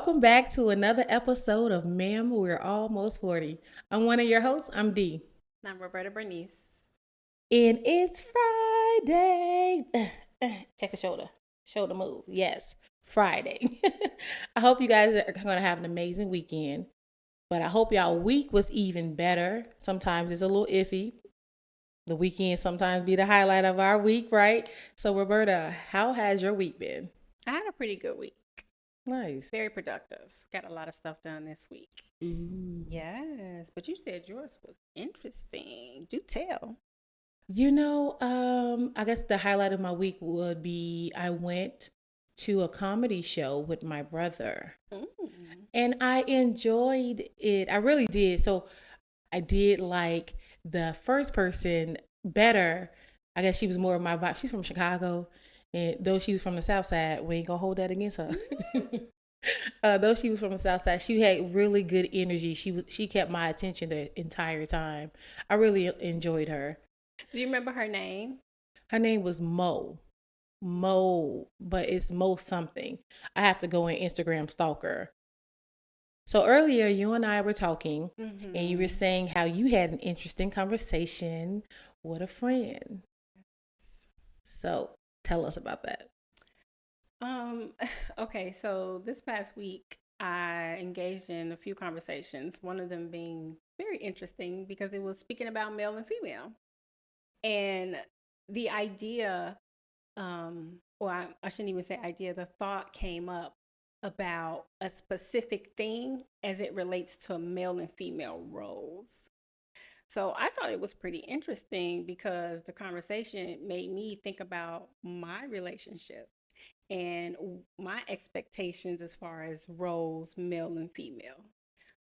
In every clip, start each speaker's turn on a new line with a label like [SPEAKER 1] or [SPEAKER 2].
[SPEAKER 1] Welcome back to another episode of Ma'am, We're Almost 40. I'm one of your hosts, I'm Dee.
[SPEAKER 2] I'm Roberta Bernice.
[SPEAKER 1] And it's Friday. Check the shoulder move. Yes, Friday. I hope you guys are going to have an amazing weekend. But I hope y'all week was even better. Sometimes it's a little iffy. The weekend sometimes be the highlight of our week, right? So Roberta, how has your week been?
[SPEAKER 2] I had a pretty good week.
[SPEAKER 1] Nice.
[SPEAKER 2] Very productive. Got a lot of stuff done this week.
[SPEAKER 1] Ooh.
[SPEAKER 2] Yes, but you said yours was interesting. Do tell.
[SPEAKER 1] I guess the highlight of my week would be I went to a comedy show with my brother
[SPEAKER 2] Mm.
[SPEAKER 1] and I enjoyed it. I really did. So I did like the first person better. I guess she was more of my vibe. She's from Chicago, and though she was from the South Side, we ain't gonna hold that against her. Though she was from the South Side, she had really good energy. She kept my attention the entire time. I really enjoyed her.
[SPEAKER 2] Do you remember her name?
[SPEAKER 1] Her name was Mo, but it's Mo something. I have to go in Instagram stalker. So earlier, you and I were talking, and you were saying how you had an interesting conversation with a friend. So tell us about that.
[SPEAKER 2] Okay, so this past week I engaged in a few conversations, one of them being very interesting because it was speaking about male and female. And the idea, I shouldn't even say idea, the thought came up about a specific thing as it relates to male and female roles. So I thought it was pretty interesting because the conversation made me think about my relationship and my expectations as far as roles, male and female.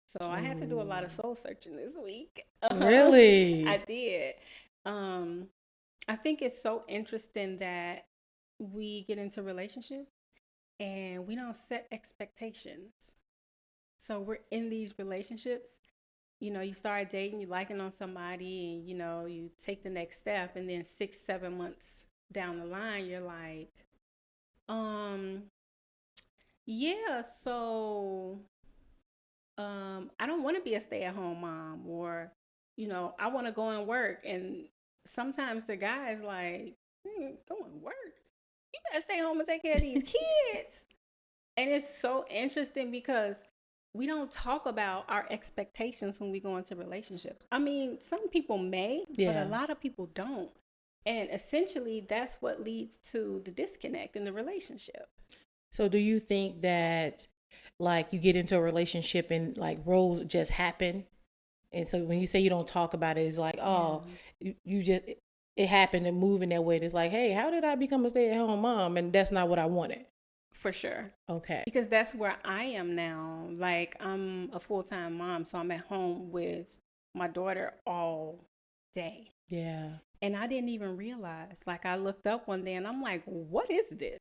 [SPEAKER 2] So I had to do a lot of soul searching this week.
[SPEAKER 1] Really?
[SPEAKER 2] I did. Um, I think it's so interesting that we get into relationship and we don't set expectations. So we're in these relationships. You start dating, you liking on somebody, and you take the next step, and then 6, 7 months down the line, you're like, um, yeah, so I don't want to be a stay-at-home mom, or I want to go and work. And sometimes the guy's like, go and work. You better stay home and take care of these kids. And it's so interesting because we don't talk about our expectations when we go into relationships. I mean, some people may, but a
[SPEAKER 1] Yeah.
[SPEAKER 2] lot of people don't. And essentially, that's what leads to the disconnect in the relationship.
[SPEAKER 1] So do you think that like you get into a relationship and like roles just happen? And so when you say you don't talk about it, it's like, oh, you just it happened and moving that way. And it's like, hey, how did I become a stay-at-home mom? And that's not what I wanted.
[SPEAKER 2] For sure.
[SPEAKER 1] Okay.
[SPEAKER 2] Because that's where I am now. Like, I'm a full-time mom, so I'm at home with my daughter all day.
[SPEAKER 1] Yeah.
[SPEAKER 2] And I didn't even realize. Like, I looked up one day and I'm like, what is this?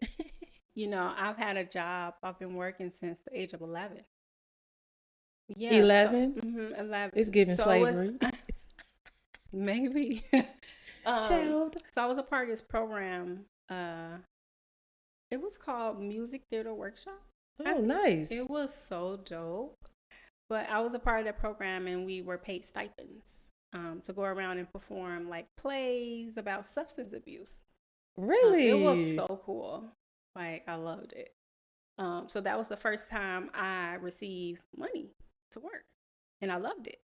[SPEAKER 2] I've had a job. I've been working since the age of 11. Yeah, so
[SPEAKER 1] 11?
[SPEAKER 2] 11.
[SPEAKER 1] It's giving
[SPEAKER 2] So it was
[SPEAKER 1] slavery.
[SPEAKER 2] maybe.
[SPEAKER 1] Child.
[SPEAKER 2] So I was a part of this program. It was called Music Theater Workshop.
[SPEAKER 1] Oh, nice.
[SPEAKER 2] It was so dope. But I was a part of that program, and we were paid stipends to go around and perform like plays about substance abuse.
[SPEAKER 1] Really?
[SPEAKER 2] It was so cool. Like, I loved it. So that was the first time I received money to work, and I loved it.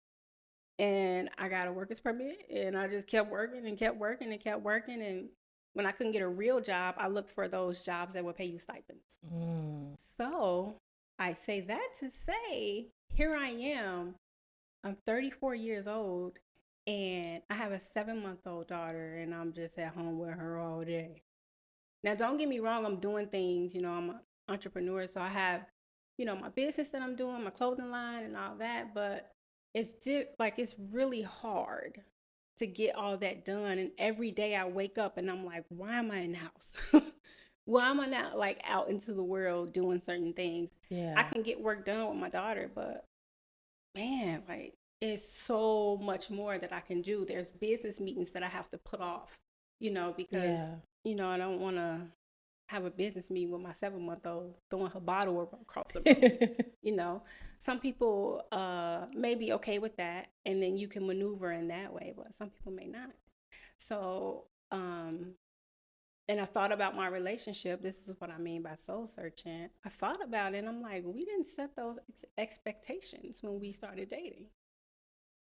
[SPEAKER 2] And I got a worker's permit, and I just kept working and kept working and kept working. And when I couldn't get a real job, I looked for those jobs that would pay you stipends. So I say that to say, here I am. I'm 34 years old, and I have a 7-month-old daughter, and I'm just at home with her all day. Now, don't get me wrong, I'm doing things, I'm an entrepreneur, so I have, my business that I'm doing, my clothing line and all that, but it's really hard to get all that done. And every day I wake up and I'm like, why am I in the house? Why am I not like out into the world doing certain things?
[SPEAKER 1] Yeah.
[SPEAKER 2] I can get work done with my daughter, but man, like it's so much more that I can do. There's business meetings that I have to put off, because
[SPEAKER 1] Yeah.
[SPEAKER 2] I don't want to. have a business meeting with my 7-month-old throwing her bottle across the room. You know, some people may be okay with that, and then you can maneuver in that way, but some people may not. So, and I thought about my relationship. This is what I mean by soul searching. I thought about it, and I'm like, we didn't set those expectations when we started dating.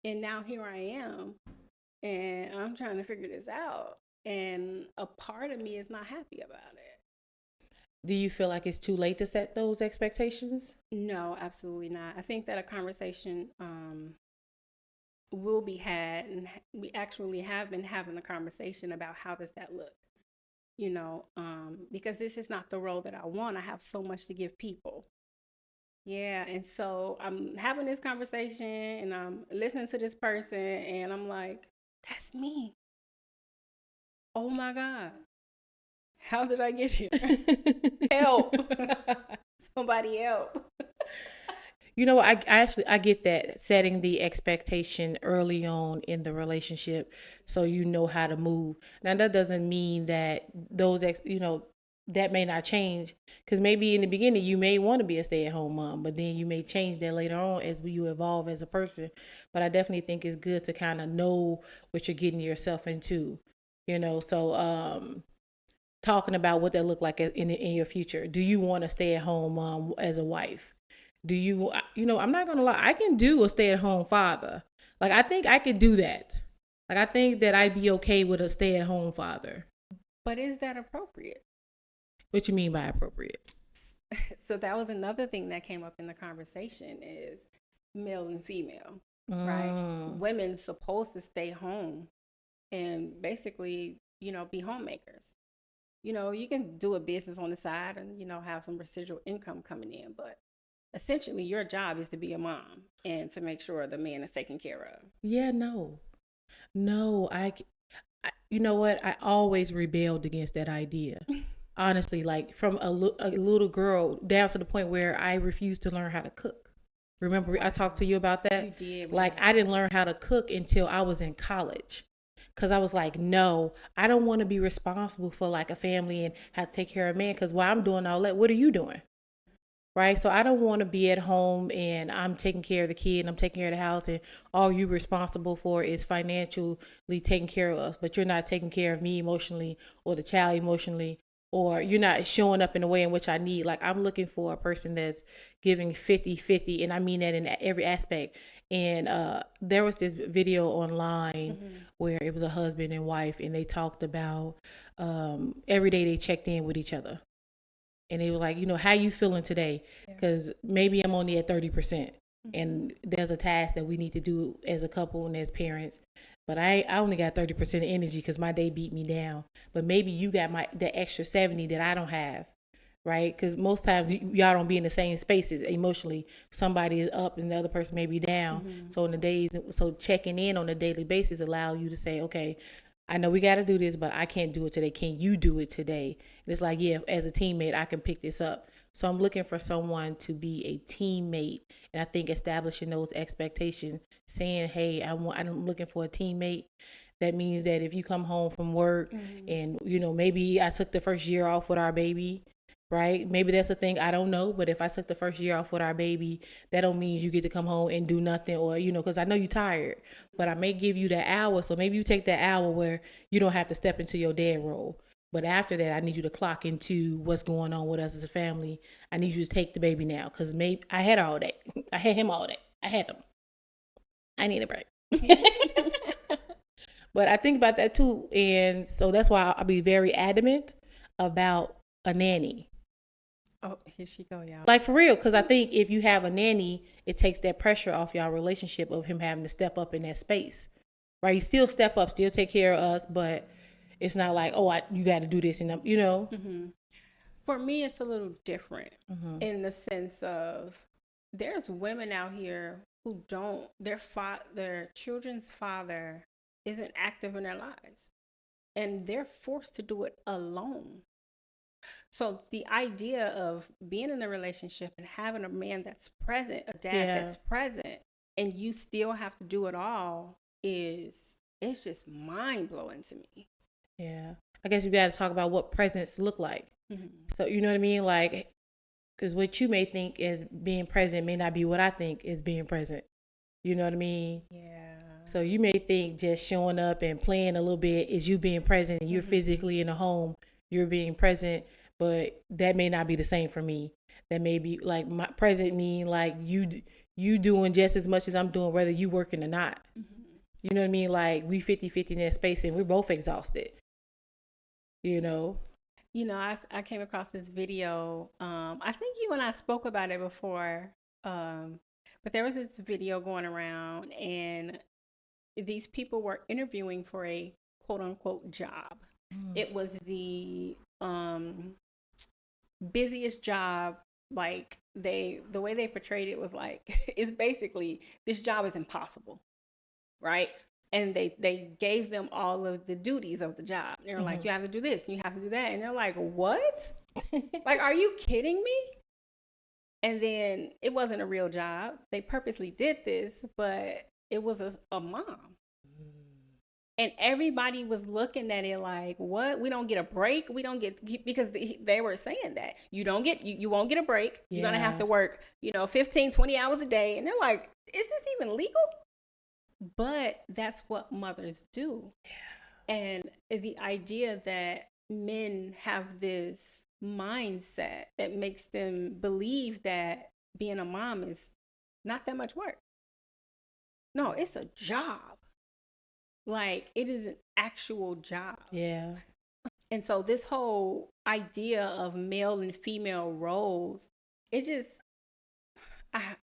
[SPEAKER 2] And now here I am, and I'm trying to figure this out. And a part of me is not happy about it.
[SPEAKER 1] Do you feel like it's too late to set those expectations?
[SPEAKER 2] No, absolutely not. I think that a conversation will be had, and we actually have been having a conversation about how does that look, you know, because this is not the role that I want. I have so much to give people. Yeah, and so I'm having this conversation and I'm listening to this person and I'm like, that's me. Oh my God. How did I get here? Help. Somebody help.
[SPEAKER 1] You know, I get that, setting the expectation early on in the relationship so you know how to move. Now that doesn't mean that that may not change, because maybe in the beginning you may want to be a stay-at-home mom, but then you may change that later on as you evolve as a person. But I definitely think it's good to kind of know what you're getting yourself into, so talking about what that look like in your future. Do you want to stay at home mom as a wife? Do you, I'm not going to lie, I can do a stay-at-home father. Like, I think I could do that. Like, I think that I'd be okay with a stay-at-home father.
[SPEAKER 2] But is that appropriate?
[SPEAKER 1] What you mean by appropriate?
[SPEAKER 2] So that was another thing that came up in the conversation is male and female, right? Women supposed to stay home and basically, be homemakers. You can do a business on the side and, have some residual income coming in, but essentially your job is to be a mom and to make sure the man is taken care of.
[SPEAKER 1] Yeah, no, I you know what? I always rebelled against that idea. Honestly, like from a little girl down to the point where I refused to learn how to cook. Remember, I talked to you about that?
[SPEAKER 2] You did.
[SPEAKER 1] Like, I didn't learn how to cook until I was in college. Because I was like, no, I don't want to be responsible for like a family and have to take care of a man. Because while I'm doing all that, what are you doing? Right? So I don't want to be at home and I'm taking care of the kid and I'm taking care of the house and all you're responsible for is financially taking care of us. But you're not taking care of me emotionally or the child emotionally, or you're not showing up in the way in which I need. Like, I'm looking for a person that's giving 50-50, and I mean that in every aspect. And there was this video online where it was a husband and wife, and they talked about every day they checked in with each other. And they were like, how you feeling today? Because maybe I'm only at 30%. And there's a task that we need to do as a couple and as parents. But I only got 30% energy because my day beat me down. But maybe you got the extra 70 that I don't have, right? Because most times y'all don't be in the same spaces emotionally. Somebody is up and the other person may be down. So checking in on a daily basis allow you to say, okay, I know we got to do this, but I can't do it today. Can you do it today? And it's like, yeah, as a teammate, I can pick this up. So I'm looking for someone to be a teammate. And I think establishing those expectations, saying, hey, I'm looking for a teammate. That means that if you come home from work and, maybe I took the first year off with our baby, right? Maybe that's a thing. I don't know. But if I took the first year off with our baby, that don't mean you get to come home and do nothing or, because I know you're tired. But I may give you that hour. So maybe you take that hour where you don't have to step into your dad role. But after that, I need you to clock into what's going on with us as a family. I need you to take the baby now because maybe I had all that. I had him all that. I had them. I need a break. But I think about that too. And so that's why I'll be very adamant about a nanny.
[SPEAKER 2] Oh, here she go, y'all.
[SPEAKER 1] Like, for real, because I think if you have a nanny, it takes that pressure off y'all relationship of him having to step up in that space. Right? You still step up, still take care of us, but it's not like, you got to do this, and
[SPEAKER 2] For me, it's a little different in the sense of there's women out here who don't, their children's father isn't active in their lives, and they're forced to do it alone. So the idea of being in a relationship and having a man that's present, a dad that's present, and you still have to do it all it's just mind blowing to me.
[SPEAKER 1] Yeah. I guess you got to talk about what presents look like. So, you know what I mean? Like, because what you may think is being present may not be what I think is being present. You know what I mean?
[SPEAKER 2] Yeah.
[SPEAKER 1] So you may think just showing up and playing a little bit is you being present and you're physically in the home, you're being present, but that may not be the same for me. That may be like my present mean like you doing just as much as I'm doing whether you working or not. You know what I mean? Like we 50-50 in that space and we're both exhausted. You know?
[SPEAKER 2] You know, I came across this video. I think you and I spoke about it before. But there was this video going around, and these people were interviewing for a quote unquote job. It was the busiest job. Like the way they portrayed it was like, it's basically this job is impossible, right? And they gave them all of the duties of the job. They were like, you have to do this, you have to do that. And they're like, what? Like, are you kidding me? And then it wasn't a real job. They purposely did this, but it was a mom. And everybody was looking at it like, what? We don't get a break. We don't get, because they were saying that you don't get, you won't get a break. You're going to have to work, 15, 20 hours a day. And they're like, is this even legal? But that's what mothers do. Yeah. And the idea that men have this mindset that makes them believe that being a mom is not that much work. No, it's a job. Like, it is an actual job.
[SPEAKER 1] Yeah.
[SPEAKER 2] And so this whole idea of male and female roles, it just,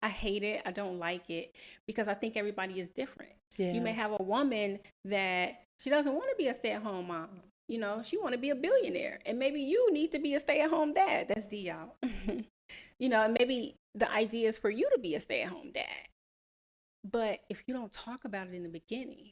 [SPEAKER 2] I hate it. I don't like it because I think everybody is different. Yeah. You may have a woman that she doesn't want to be a stay-at-home mom. She want to be a billionaire. And maybe you need to be a stay-at-home dad. That's D, y'all. And maybe the idea is for you to be a stay-at-home dad. But if you don't talk about it in the beginning,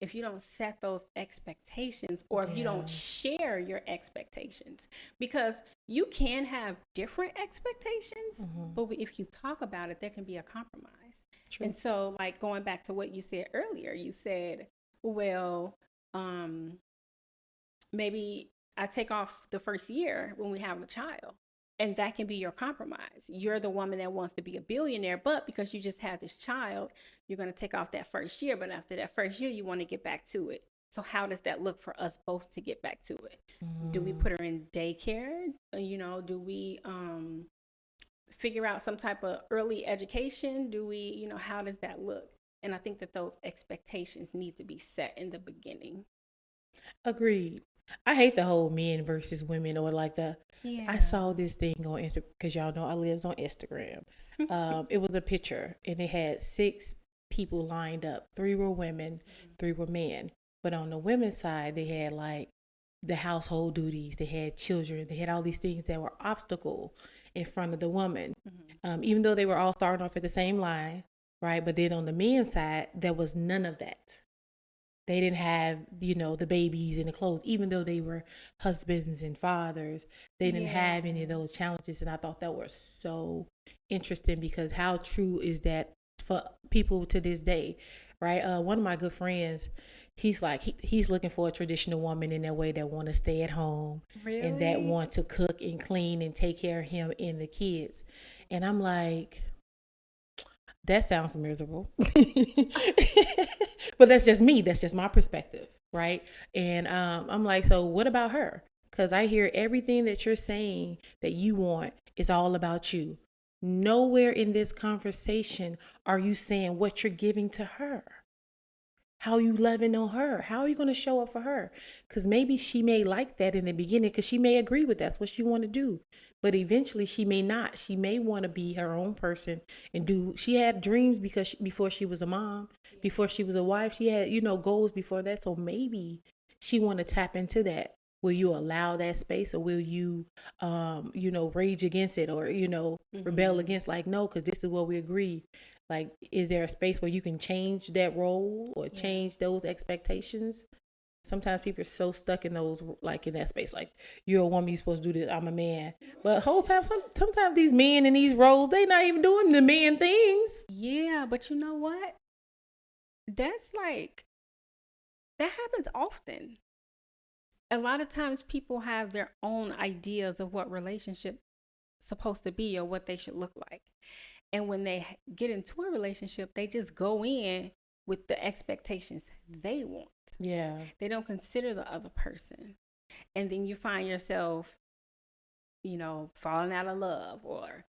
[SPEAKER 2] if you don't set those expectations, or if you don't share your expectations, because you can have different expectations, but if you talk about it, there can be a compromise. True. And so, like, going back to what you said earlier, you said, well, maybe I take off the first year when we have a child. And that can be your compromise. You're the woman that wants to be a billionaire, but because you just had this child, you're going to take off that first year. But after that first year, you want to get back to it. So how does that look for us both to get back to it? Do we put her in daycare? Do we figure out some type of early education? Do we, how does that look? And I think that those expectations need to be set in the beginning.
[SPEAKER 1] Agreed. I hate the whole men versus women, or like I saw this thing on Instagram, because y'all know I lives on Instagram. It was a picture and it had 6 people lined up. 3 were women, 3 were men. But on the women's side, they had like the household duties, they had children, they had all these things that were obstacle in front of the woman. Even though they were all starting off at the same line, right? But then on the men's side, there was none of that. They didn't have, the babies and the clothes, even though they were husbands and fathers. They didn't have any of those challenges. And I thought that was so interesting, because how true is that for people to this day, right? One of my good friends, he's like, he's looking for a traditional woman in that way, that want to stay at home. Really? And that want to cook and clean and take care of him and the kids. And I'm like, that sounds miserable. But that's just me. That's just my perspective, right? And I'm like, so what about her? Because I hear everything that you're saying that you want is all about you. Nowhere in this conversation are you saying what you're giving to her. How you loving on her? How are you going to show up for her? Because maybe she may like that in the beginning, because she may agree with that's what she want to do. But eventually she may not. She may want to be her own person and do. She had dreams because before she was a mom, before she was a wife, she had, goals before that. So maybe she want to tap into that. Will you allow that space, or will you, rage against it, or, rebel against, like, no, because this is what we agree. Like, is there a space where you can change that role or change those expectations? Sometimes people are so stuck in those, like, in that space. Like, you're a woman, you're supposed to do this. I'm a man. But the whole time, sometimes these men in these roles, they not even doing the man things.
[SPEAKER 2] Yeah, but you know what? That's like, that happens often. a lot of times people have their own ideas of what relationship supposed to be or what they should look like. And when they get into a relationship, they just go in with the expectations they want.
[SPEAKER 1] Yeah.
[SPEAKER 2] They don't consider the other person. And then you find yourself, falling out of love, or,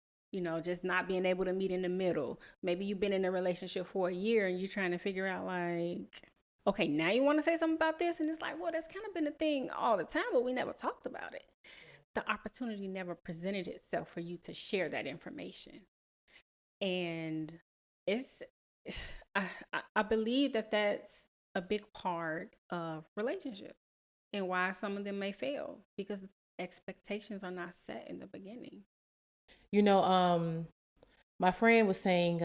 [SPEAKER 2] just not being able to meet in the middle. Maybe you've been in a relationship for a year and you're trying to figure out, like, okay, now you want to say something about this. And it's like, well, that's kind of been a thing all the time, but we never talked about it. The opportunity never presented itself for you to share that information. And I believe that that's a big part of relationship and why some of them may fail, because expectations are not set in the beginning.
[SPEAKER 1] My friend was saying,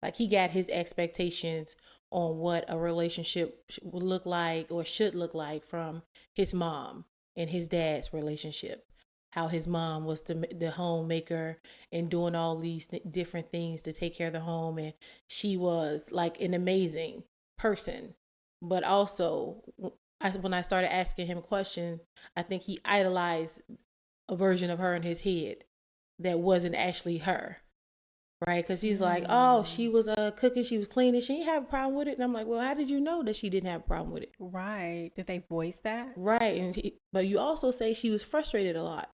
[SPEAKER 1] like, he got his expectations on what a relationship would look like or should look like from his mom and his dad's relationship. How his mom was the homemaker and doing all these different things to take care of the home. And she was like an amazing person. But also, when I started asking him questions, I think he idolized a version of her in his head that wasn't actually her. Right? Because he's like, oh, she was cooking, she was cleaning, she didn't have a problem with it. And I'm like, well, how did you know that she didn't have a problem with it?
[SPEAKER 2] Right. Did they voice that?
[SPEAKER 1] Right. But you also say she was frustrated a lot.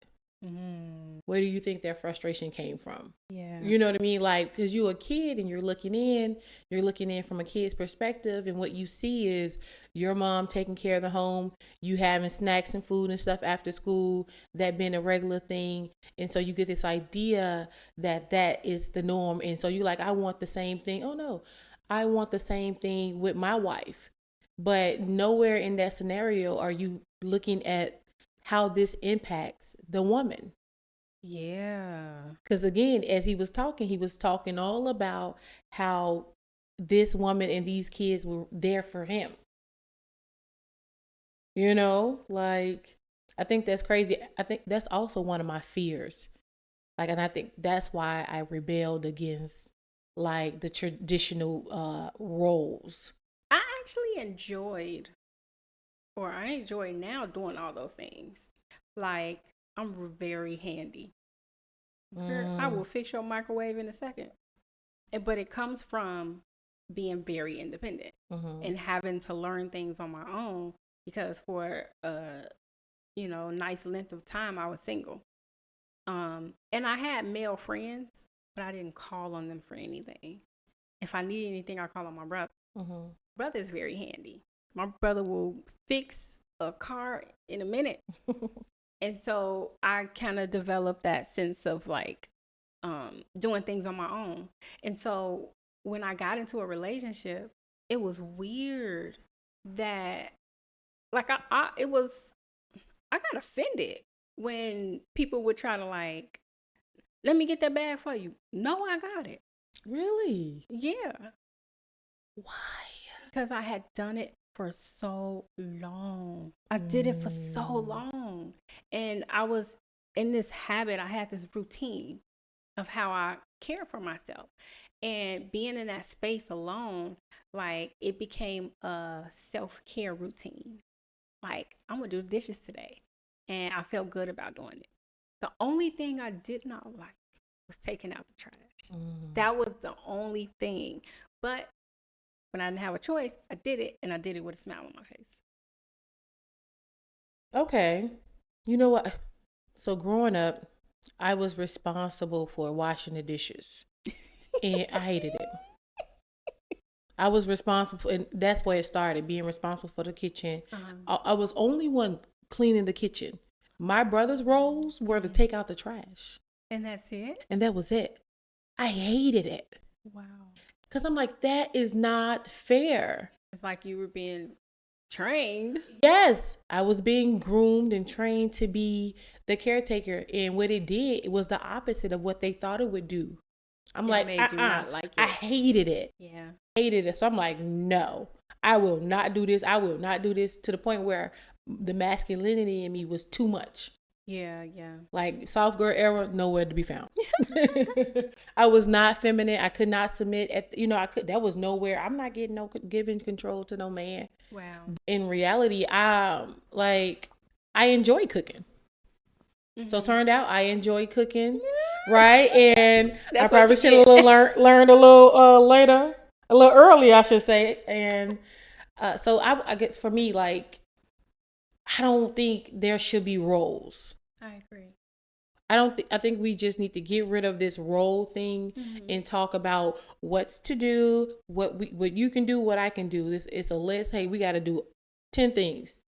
[SPEAKER 1] Where do you think that frustration came from?
[SPEAKER 2] Yeah.
[SPEAKER 1] You know what I mean? Like, because you're a kid and you're looking in from a kid's perspective, and what you see is your mom taking care of the home, you having snacks and food and stuff after school, that being a regular thing. And so you get this idea that is the norm. And so you're like, I want the same thing. Oh no, I want the same thing with my wife. But nowhere in that scenario are you looking at how this impacts the woman.
[SPEAKER 2] Yeah.
[SPEAKER 1] Because again, as he was talking all about how this woman and these kids were there for him. Like, I think that's crazy. I think that's also one of my fears. Like, and I think that's why I rebelled against, like, the traditional roles.
[SPEAKER 2] I actually I enjoy now doing all those things. Like, I'm very handy. I will fix your microwave in a second. But it comes from being very independent and having to learn things on my own, because for a nice length of time I was single. And I had male friends, but I didn't call on them for anything. If I need anything, I call on my brother. Brother is very handy. My brother will fix a car in a minute. And so I kind of developed that sense of, like, doing things on my own. And so when I got into a relationship, it was weird that, like, I got offended when people would try to, like, let me get that bag for you. No, I got it.
[SPEAKER 1] Really?
[SPEAKER 2] Yeah.
[SPEAKER 1] Why?
[SPEAKER 2] Because I had done it for so long. I did it for so long. And I was in this habit. I had this routine of how I care for myself. And being in that space alone, like, it became a self-care routine. Like, I'm going to do the dishes today. And I felt good about doing it. The only thing I did not like was taking out the trash. That was the only thing. But when I didn't have a choice, I did it, and I did it with a smile on my face.
[SPEAKER 1] Okay. You know what? So growing up, I was responsible for washing the dishes, and I hated it. I was responsible for, and that's where it started, being responsible for the kitchen. I was only one cleaning the kitchen. My brother's roles were to take out the trash.
[SPEAKER 2] And that's it?
[SPEAKER 1] And that was it. I hated it.
[SPEAKER 2] Wow.
[SPEAKER 1] Because I'm like, that is not fair.
[SPEAKER 2] It's like you were being trained.
[SPEAKER 1] Yes, I was being groomed and trained to be the caretaker. And what it did, it was the opposite of what they thought it would do. I'm like,
[SPEAKER 2] made you not like it.
[SPEAKER 1] I hated it.
[SPEAKER 2] Yeah.
[SPEAKER 1] Hated it. So I'm like, no, I will not do this. I will not do this, to the point where the masculinity in me was too much.
[SPEAKER 2] Yeah, yeah.
[SPEAKER 1] Like soft girl era, nowhere to be found. I was not feminine. I could not submit I could, that was nowhere. I'm not getting giving control to no man.
[SPEAKER 2] Wow.
[SPEAKER 1] In reality, I enjoy cooking. So it turned out I enjoy cooking, right? And I probably should have learned a little later, a little early, I should say. And so I guess for me, like, I don't think there should be roles.
[SPEAKER 2] I agree.
[SPEAKER 1] I think we just need to get rid of this role thing and talk about what's to do, what you can do, what I can do. It's a list. Hey, we got to do 10 things.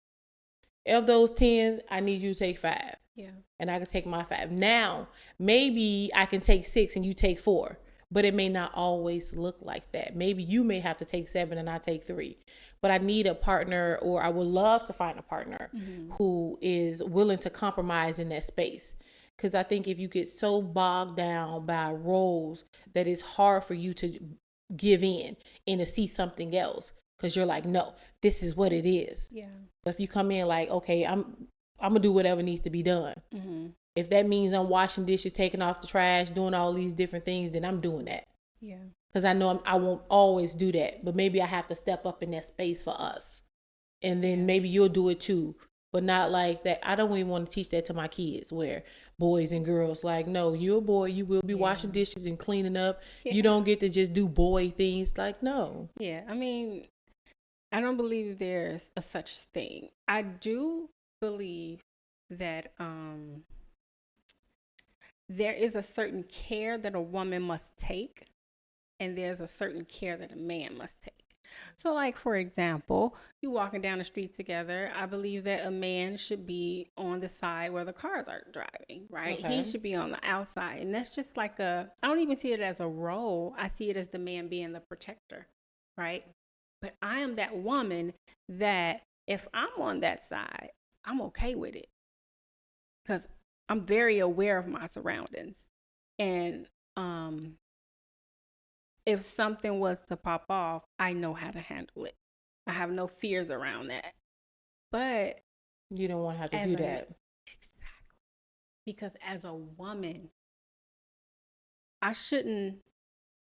[SPEAKER 1] Of those 10, I need you to take 5.
[SPEAKER 2] Yeah.
[SPEAKER 1] And I can take my 5. Now, maybe I can take 6 and you take 4, but it may not always look like that. Maybe you may have to take 7 and I take 3. But I need a partner, or I would love to find a partner who is willing to compromise in that space. Because I think if you get so bogged down by roles that it's hard for you to give in and to see something else, because you're like, no, this is what it is.
[SPEAKER 2] Yeah.
[SPEAKER 1] But if you come in like, okay, I'm gonna do whatever needs to be done. If that means I'm washing dishes, taking off the trash, doing all these different things, then I'm doing that.
[SPEAKER 2] Yeah.
[SPEAKER 1] Because I know I won't always do that, but maybe I have to step up in that space for us, and then maybe you'll do it too. But not like that. I don't even want to teach that to my kids, where boys and girls, like, no, you're a boy, you will be washing dishes and cleaning up. You don't get to just do boy things. Like, no.
[SPEAKER 2] Yeah, I mean, I don't believe there's a such thing. I do believe that there is a certain care that a woman must take, and there's a certain care that a man must take. So, like, for example, you walking down the street together, I believe that a man should be on the side where the cars are driving, right?
[SPEAKER 1] Okay.
[SPEAKER 2] He should be on the outside. And that's just like I don't even see it as a role. I see it as the man being the protector, right? But I am that woman that if I'm on that side, I'm okay with it. Because I'm very aware of my surroundings. And if something was to pop off, I know how to handle it. I have no fears around that. But
[SPEAKER 1] You don't want to have to do that.
[SPEAKER 2] Exactly. Because as a woman, I shouldn't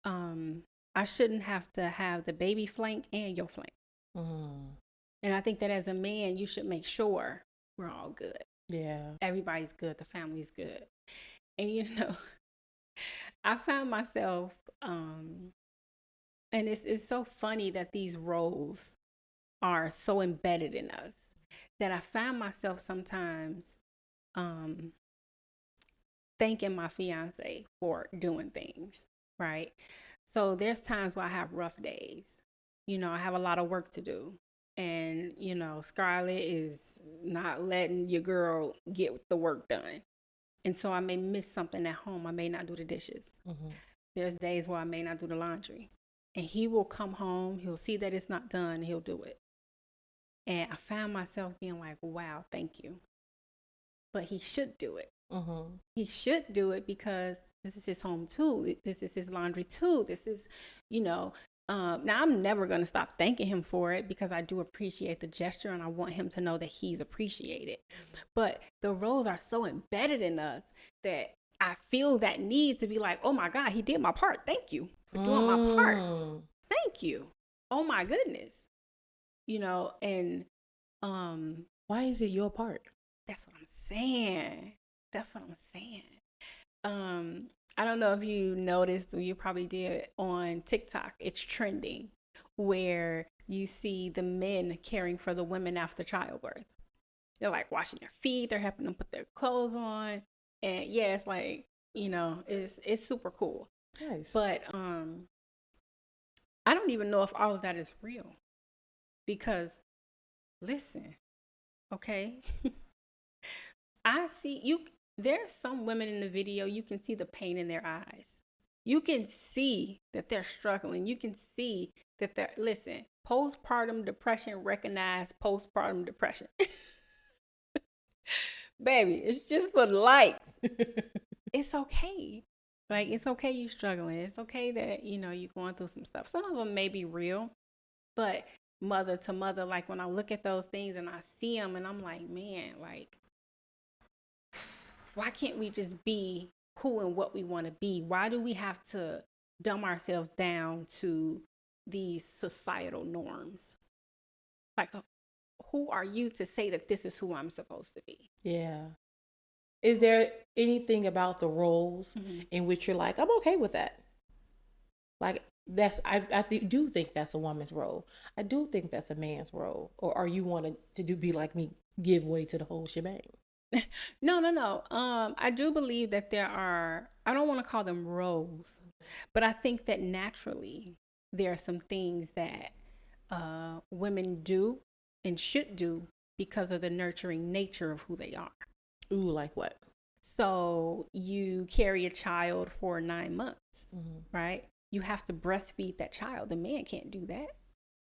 [SPEAKER 2] have to have the baby flank and your flank. And I think that as a man, you should make sure we're all good.
[SPEAKER 1] Yeah.
[SPEAKER 2] Everybody's good. The family's good. And I found myself, and it's so funny that these roles are so embedded in us that I found myself sometimes thanking my fiance for doing things, right? So there's times where I have rough days. I have a lot of work to do. And, Scarlett is not letting your girl get the work done. And so I may miss something at home. I may not do the dishes. There's days where I may not do the laundry. And he will come home. He'll see that it's not done. And he'll do it. And I found myself being like, wow, thank you. But he should do it. He should do it because this is his home too. This is his laundry too. This is, now I'm never going to stop thanking him for it because I do appreciate the gesture and I want him to know that he's appreciated. But the roles are so embedded in us that I feel that need to be like, oh my God, he did my part. Thank you for doing my part. Thank you. Oh my goodness. And
[SPEAKER 1] why is it your part?
[SPEAKER 2] That's what I'm saying. I don't know if you noticed, or you probably did on TikTok, it's trending where you see the men caring for the women after childbirth. They're like washing their feet, they're helping them put their clothes on. And yeah, it's like, it's super cool.
[SPEAKER 1] Nice.
[SPEAKER 2] But I don't even know if all of that is real. Because listen, okay? I see you. There's some women in the video, you can see the pain in their eyes. You can see that they're struggling. You can see that listen, postpartum depression, recognize postpartum depression. Baby, it's just for the likes. It's okay. Like, it's okay you struggling. It's okay that, you're going through some stuff. Some of them may be real, but mother to mother, like when I look at those things and I see them and I'm like, man, like, Why can't we just be who and what we want to be? Why do we have to dumb ourselves down to these societal norms? Like, who are you to say that this is who I'm supposed to be?
[SPEAKER 1] Yeah. Is there anything about the roles in which you're like, I'm okay with that? Like, do think that's a woman's role. I do think that's a man's role. Or are you wanting to be like me, give way to the whole shebang?
[SPEAKER 2] No. I do believe that there are, I don't want to call them roles, but I think that naturally there are some things that women do and should do because of the nurturing nature of who they are.
[SPEAKER 1] Ooh, like what?
[SPEAKER 2] So you carry a child for 9 months, right? You have to breastfeed that child. The man can't do that,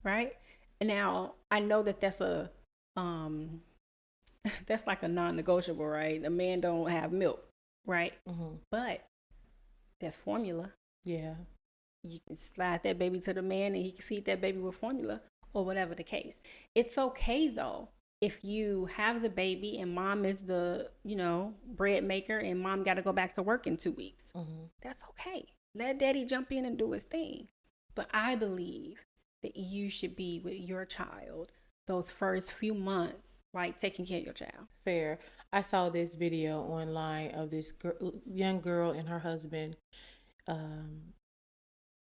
[SPEAKER 2] right? And now I know that that's a that's like a non-negotiable, right? The man don't have milk, right? But there's formula.
[SPEAKER 1] Yeah.
[SPEAKER 2] You can slide that baby to the man and he can feed that baby with formula or whatever the case. It's okay though if you have the baby and mom is the, bread maker and mom got to go back to work in 2 weeks. That's okay. Let daddy jump in and do his thing. But I believe that you should be with your child those first few months, like taking care of your child.
[SPEAKER 1] Fair. I saw this video online of this young girl and her husband.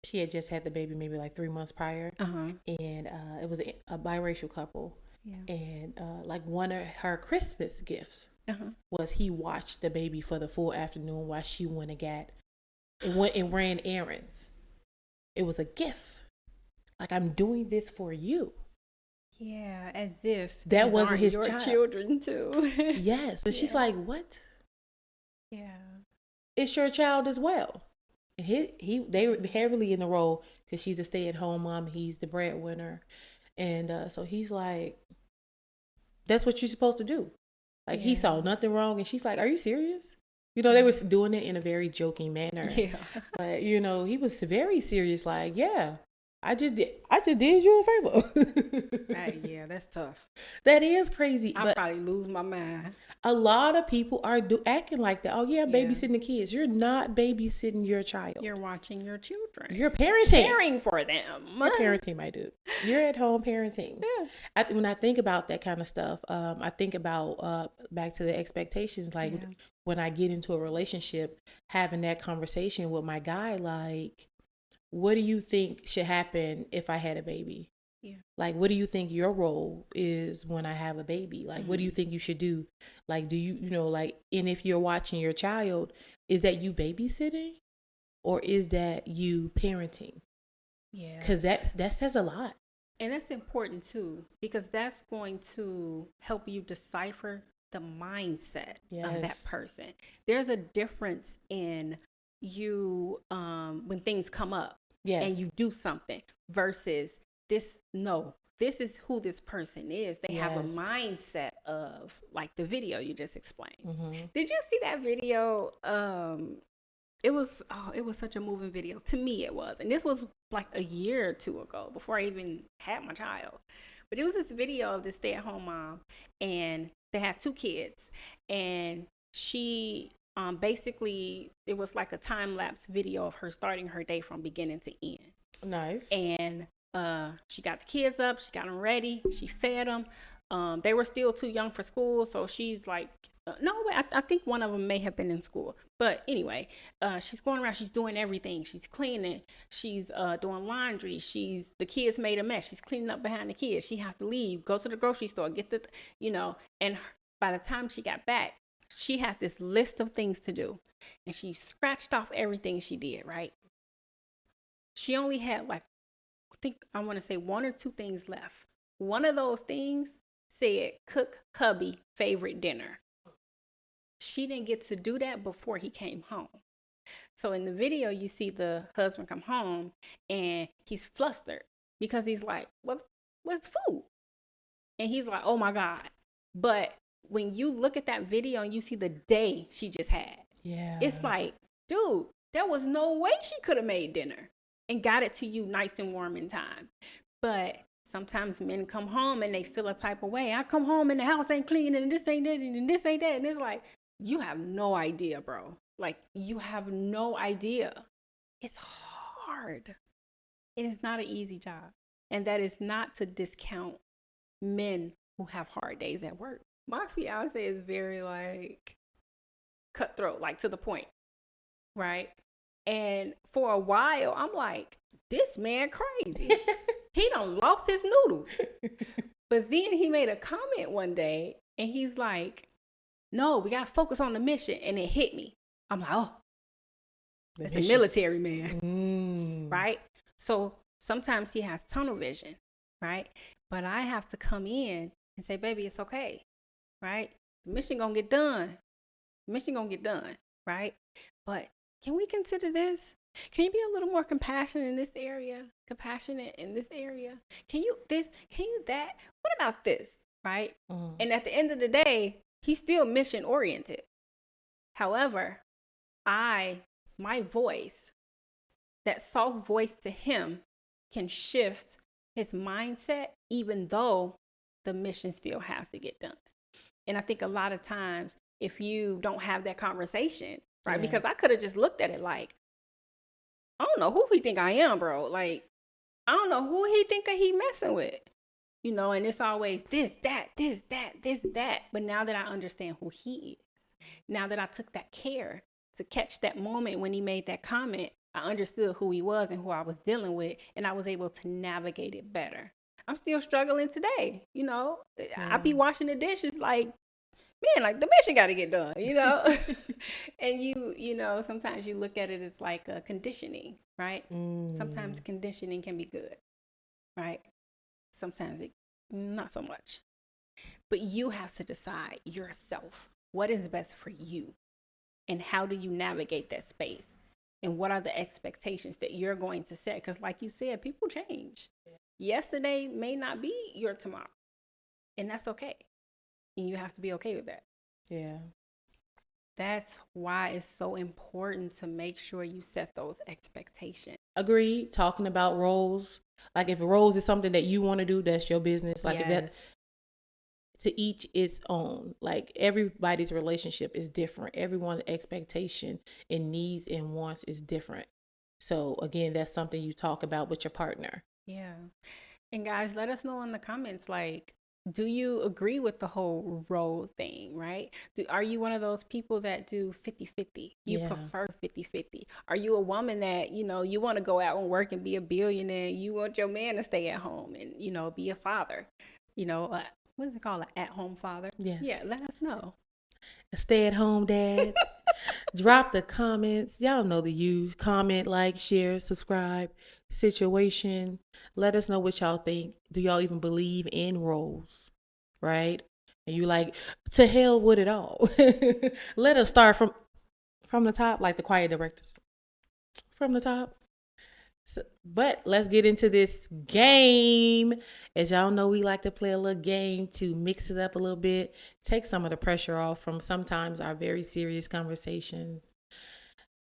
[SPEAKER 1] She had just had the baby maybe like 3 months prior. And it was a biracial couple. Yeah. And like one of her Christmas gifts was he watched the baby for the full afternoon while she went and ran errands. It was a gift. Like, I'm doing this for you.
[SPEAKER 2] Yeah, as if
[SPEAKER 1] that wasn't his
[SPEAKER 2] your
[SPEAKER 1] child.
[SPEAKER 2] Children too.
[SPEAKER 1] Yes. And she's like, what?
[SPEAKER 2] Yeah.
[SPEAKER 1] It's your child as well. And they were heavily in the role because she's a stay-at-home mom. He's the breadwinner. And so he's like, that's what you're supposed to do. Like, he saw nothing wrong. And she's like, are you serious? They were doing it in a very joking manner. Yeah. But, he was very serious. Like, yeah, I just did you a favor.
[SPEAKER 2] Yeah, that's tough.
[SPEAKER 1] That is crazy.
[SPEAKER 2] I'll probably lose my mind.
[SPEAKER 1] A lot of people are acting like that. Oh, yeah, babysitting the kids. You're not babysitting your child.
[SPEAKER 2] You're watching your children.
[SPEAKER 1] You're parenting.
[SPEAKER 2] Caring for them.
[SPEAKER 1] You're parenting, my dude. You're at home parenting. Yeah. When I think about that kind of stuff, I think about back to the expectations. Like, when I get into a relationship, having that conversation with my guy, like, what do you think should happen if I had a baby? Yeah. Like, what do you think your role is when I have a baby? Like, what do you think you should do? Like, do you, and if you're watching your child, is that you babysitting or is that you parenting? Yeah. Because that says a lot.
[SPEAKER 2] And that's important too, because that's going to help you decipher the mindset of that person. There's a difference in you when things come up and you do something versus this is who this person is. They have a mindset of, like the video you just explained. Did you see that video? It was such a moving video. To me it was, and this was like a year or two ago before I even had my child. But it was this video of this stay-at-home mom, and they had 2 kids, and she basically, it was like a time-lapse video of her starting her day from beginning to end.
[SPEAKER 1] Nice.
[SPEAKER 2] And she got the kids up, she got them ready, she fed them. They were still too young for school, so she's like, I think one of them may have been in school. But anyway, she's going around, she's doing everything. She's cleaning, she's doing laundry, the kids made a mess, she's cleaning up behind the kids. She has to leave, go to the grocery store, get and by the time she got back, she had this list of things to do, and she scratched off everything she did, right? She only had I want to say 1 or 2 things left. One of those things said, cook hubby favorite dinner. She didn't get to do that before he came home. So in the video, you see the husband come home and he's flustered because he's like, what's food? And he's like, oh my God. But when you look at that video and you see the day she just had, it's like, dude, there was no way she could have made dinner and got it to you nice and warm in time. But sometimes men come home and they feel a type of way. I come home and the house ain't clean and this ain't that and this ain't that. And it's like, you have no idea, bro. Like, you have no idea. It's hard. It is not an easy job. And that is not to discount men who have hard days at work. My fiance is very like cutthroat, like to the point, right? And for a while, I'm like, this man crazy. He done lost his noodles. But then he made a comment one day and he's like, no, we got to focus on the mission. And it hit me. I'm like, oh, that's a military man, right? So sometimes he has tunnel vision, right? But I have to come in and say, baby, it's okay, right? The mission gonna get done. The mission gonna get done, right? But can we consider this? Can you be a little more compassionate in this area? Compassionate in this area? Can you this? Can you that? What about this, right? And at the end of the day, he's still mission oriented. However, my voice, that soft voice to him, can shift his mindset, even though the mission still has to get done. And I think a lot of times, if you don't have that conversation, right? Because I could have just looked at it like, I don't know who he think I am, bro. Like, I don't know who he think that he messing with, you know. And it's always this, that, this, that, this, that. But now that I understand who he is, now that I took that care to catch that moment when he made that comment, I understood who he was and who I was dealing with, and I was able to navigate it better. I'm still struggling today, you know. I be washing the dishes like, man, like the mission got to get done, you know. And you know, sometimes you look at it as like a conditioning, right? Sometimes conditioning can be good, right? Sometimes it not so much. But you have to decide yourself what is best for you, and how do you navigate that space, and what are the expectations that you're going to set? Because like you said, people change. Yesterday may not be your tomorrow, and that's okay. And you have to be okay with that.
[SPEAKER 1] Yeah.
[SPEAKER 2] That's why it's so important to make sure you set those expectations.
[SPEAKER 1] Agreed. Talking about roles. Like if roles is something that you want to do, that's your business. Like if that's to each its own. Like everybody's relationship is different. Everyone's expectation and needs and wants is different. So again, that's something you talk about with your partner.
[SPEAKER 2] Yeah. And guys, let us know in the comments, like, do you agree with the whole role thing, right? Are you one of those people that do 50-50? You prefer 50-50? Are you a woman that, you know, you want to go out and work and be a billionaire? You want your man to stay at home and, you know, be a father? You know, what is it called? An at-home father?
[SPEAKER 1] Yes.
[SPEAKER 2] Yeah, let us know.
[SPEAKER 1] A stay-at-home dad. Drop the comments. Y'all know the use. Comment, like, share, subscribe. Situation. Let us know what y'all think. Do y'all even believe in roles? Right? And you like, to hell with it all. Let us start from the top, like the quiet directors. From the top. So, but let's get into this game. As y'all know, we like to play a little game to mix it up a little bit, take some of the pressure off from sometimes our very serious conversations.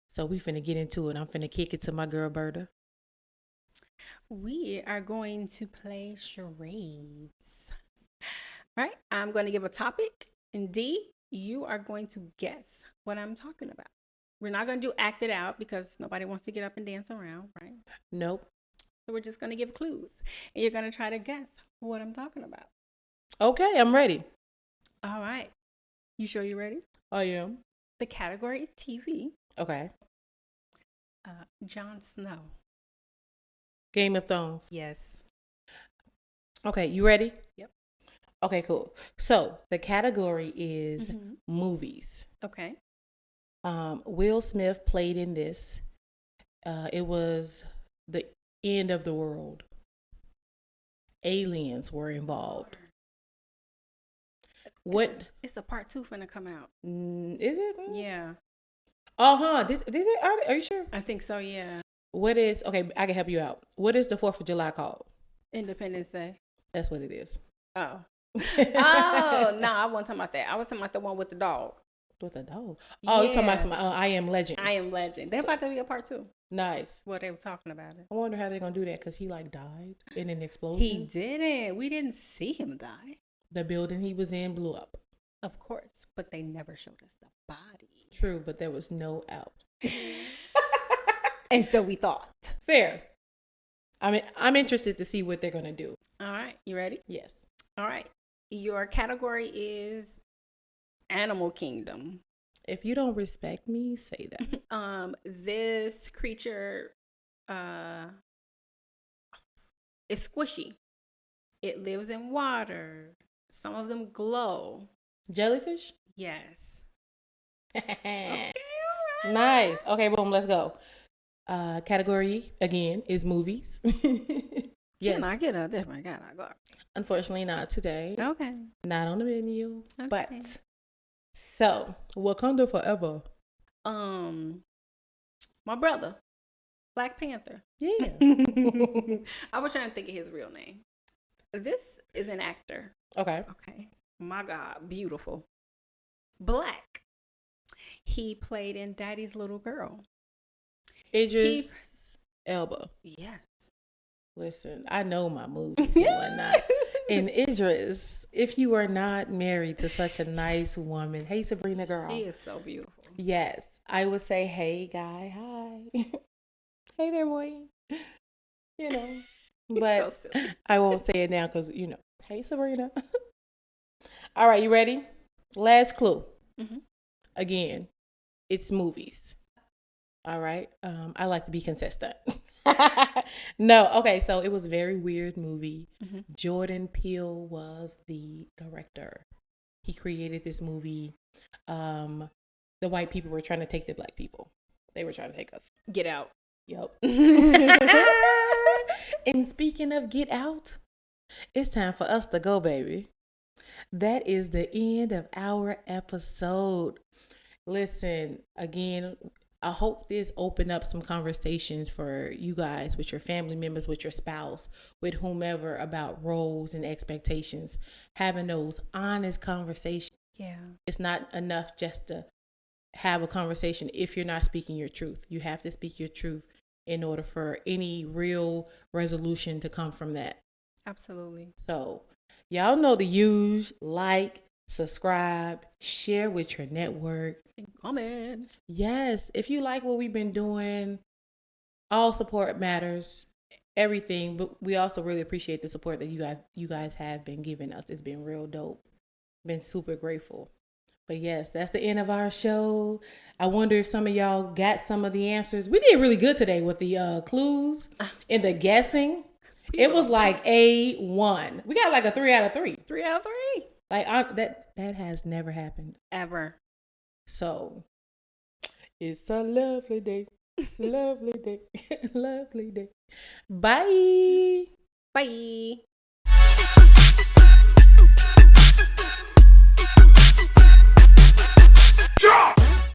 [SPEAKER 1] So we finna get into it. I'm finna kick it to my girl Berta.
[SPEAKER 2] We are going to play charades. Right? I'm going to give a topic, and D, you are going to guess what I'm talking about. We're not going to do act it out because nobody wants to get up and dance around, right?
[SPEAKER 1] Nope.
[SPEAKER 2] So we're just going to give clues, and you're going to try to guess what I'm talking about.
[SPEAKER 1] Okay, I'm ready.
[SPEAKER 2] All right. You sure you're ready?
[SPEAKER 1] I am.
[SPEAKER 2] The category is TV.
[SPEAKER 1] Okay.
[SPEAKER 2] Jon Snow.
[SPEAKER 1] Game of Thrones.
[SPEAKER 2] Yes.
[SPEAKER 1] Okay, you ready?
[SPEAKER 2] Yep.
[SPEAKER 1] Okay, cool. So the category is movies.
[SPEAKER 2] Okay.
[SPEAKER 1] Will Smith played in this. It was the end of the world. Aliens were involved. What?
[SPEAKER 2] It's a part 2 finna come out.
[SPEAKER 1] Is it?
[SPEAKER 2] Yeah.
[SPEAKER 1] Did it? Are you sure?
[SPEAKER 2] I think so, yeah.
[SPEAKER 1] What is, okay, I can help you out. What is the 4th of July called?
[SPEAKER 2] Independence Day.
[SPEAKER 1] That's what it is.
[SPEAKER 2] Oh. Oh, no, I wasn't talking about that. I was talking about the one with the dog.
[SPEAKER 1] With the dog? Oh, you're talking about some I Am Legend.
[SPEAKER 2] I Am Legend. They're about to be a part 2.
[SPEAKER 1] Nice.
[SPEAKER 2] Well, they were talking about it.
[SPEAKER 1] I wonder how they're going to do that because he like died in an explosion.
[SPEAKER 2] He didn't. We didn't see him die.
[SPEAKER 1] The building he was in blew up.
[SPEAKER 2] Of course, but they never showed us the body.
[SPEAKER 1] True, but there was no out.
[SPEAKER 2] And so we thought.
[SPEAKER 1] Fair. I mean, I'm interested to see what they're going to do.
[SPEAKER 2] All right, you ready?
[SPEAKER 1] Yes.
[SPEAKER 2] All right. Your category is Animal Kingdom.
[SPEAKER 1] If you don't respect me, say that.
[SPEAKER 2] This creature is squishy. It lives in water. Some of them glow.
[SPEAKER 1] Jellyfish?
[SPEAKER 2] Yes.
[SPEAKER 1] Okay, nice. Okay, boom, let's go. Category, again, is movies. Yes.
[SPEAKER 2] Can I get a different category?
[SPEAKER 1] Unfortunately, not today.
[SPEAKER 2] Okay.
[SPEAKER 1] Not on the menu.
[SPEAKER 2] Okay.
[SPEAKER 1] But, so, Wakanda Forever.
[SPEAKER 2] My brother, Black Panther.
[SPEAKER 1] Yeah.
[SPEAKER 2] I was trying to think of his real name. This is an actor.
[SPEAKER 1] Okay.
[SPEAKER 2] Okay. My God, beautiful. Black. He played in Daddy's Little Girl.
[SPEAKER 1] Idris Elba.
[SPEAKER 2] Yes.
[SPEAKER 1] Listen, I know my movies and whatnot. And Idris, if you are not married to such a nice woman, hey Sabrina girl.
[SPEAKER 2] She is so beautiful.
[SPEAKER 1] Yes, I would say, hey guy, hi. Hey there, boy. You know, but
[SPEAKER 2] So
[SPEAKER 1] I won't say it now because, you know, hey Sabrina. All right, you ready? Last clue.
[SPEAKER 2] Mm-hmm.
[SPEAKER 1] Again, it's movies. All right. I like to be consistent. No, okay. So it was a very weird movie.
[SPEAKER 2] Mm-hmm.
[SPEAKER 1] Jordan Peele was the director. He created this movie. The white people were trying to take the black people. They were trying to take us.
[SPEAKER 2] Get Out.
[SPEAKER 1] Yep. And speaking of Get Out, it's time for us to go, baby. That is the end of our episode. Listen, again, I hope this opened up some conversations for you guys with your family members, with your spouse, with whomever about roles and expectations. Having those honest conversations.
[SPEAKER 2] Yeah.
[SPEAKER 1] It's not enough just to have a conversation if you're not speaking your truth. You have to speak your truth in order for any real resolution to come from that.
[SPEAKER 2] Absolutely.
[SPEAKER 1] So y'all know the use, like, subscribe, share with your network.
[SPEAKER 2] Comment.
[SPEAKER 1] Yes, if you like what we've been doing, all support matters, everything. But we also really appreciate the support that you guys have been giving us. It's been real dope. Been super grateful. But yes, that's the end of our show. I wonder if some of y'all got some of the answers. We did really good today with the clues and the guessing. It was like A1. We got like a 3 out of 3.
[SPEAKER 2] 3 out of 3.
[SPEAKER 1] Like that has never happened.
[SPEAKER 2] Ever.
[SPEAKER 1] So it's a lovely day. Lovely day. Lovely day. Bye.
[SPEAKER 2] Bye.